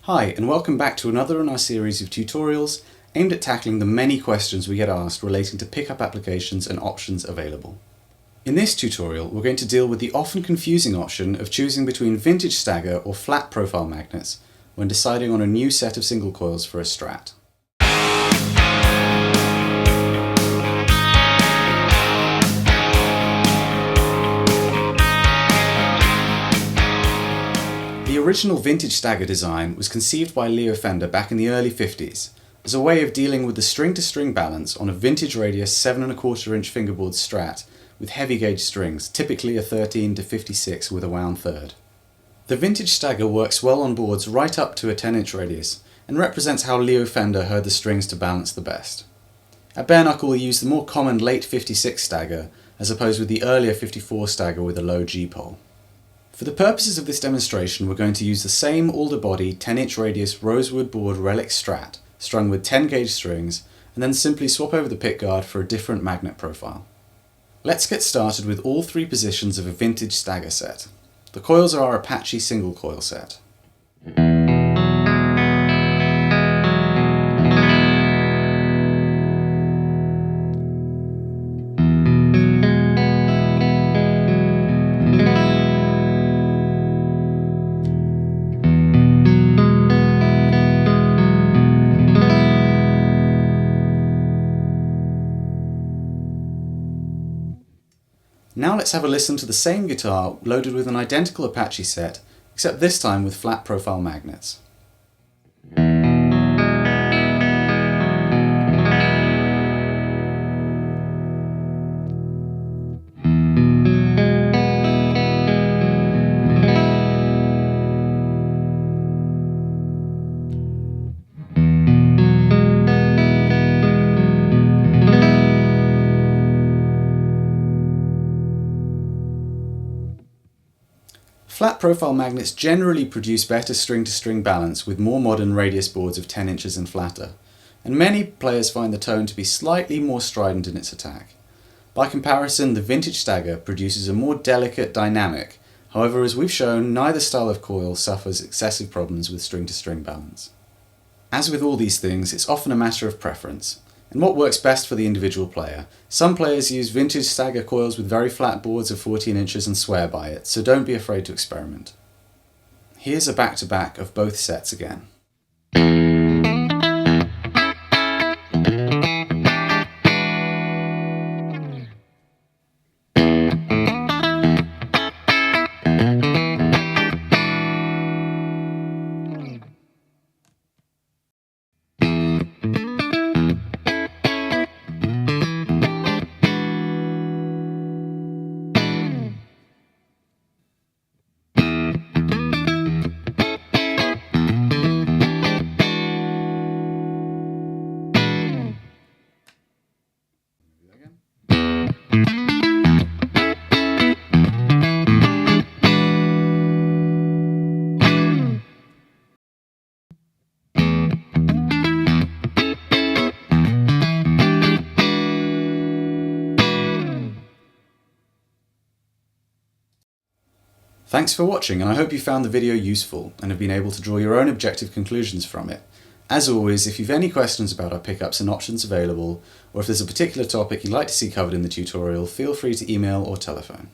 Hi, and welcome back to another in our series of tutorials aimed at tackling the many questions we get asked relating to pickup applications and options available. In this tutorial, we're going to deal with the often confusing option of choosing between vintage stagger or flat profile magnets when deciding on a new set of single coils for a Strat. The original vintage stagger design was conceived by Leo Fender back in the early 50s as a way of dealing with the string-to-string balance on a vintage radius 7¼ inch fingerboard Strat with heavy gauge strings, typically a 13 to 56 with a wound third. The vintage stagger works well on boards right up to a 10-inch radius and represents how Leo Fender heard the strings to balance the best. At bare knuckle we use the more common late 56 stagger as opposed with the earlier 54 stagger with a low G-pole. For the purposes of this demonstration, we're going to use the same alder body 10-inch radius rosewood board relic Strat strung with 10 gauge strings and then simply swap over the pickguard for a different magnet profile. Let's get started with all three positions of a vintage stagger set. The coils are our Apache single coil set. Now let's have a listen to the same guitar loaded with an identical Apache set, except this time with flat profile magnets. Flat profile magnets generally produce better string-to-string balance with more modern radius boards of 10 inches and flatter, and many players find the tone to be slightly more strident in its attack. By comparison, the vintage stagger produces a more delicate dynamic, however as we've shown, neither style of coil suffers excessive problems with string-to-string balance. As with all these things, it's often a matter of preference, and what works best for the individual player. Some players use vintage stagger coils with very flat boards of 14 inches and swear by it, so don't be afraid to experiment. Here's a back-to-back of both sets again. Thanks for watching, and I hope you found the video useful and have been able to draw your own objective conclusions from it. As always, if you've any questions about our pickups and options available, or if there's a particular topic you'd like to see covered in the tutorial, feel free to email or telephone.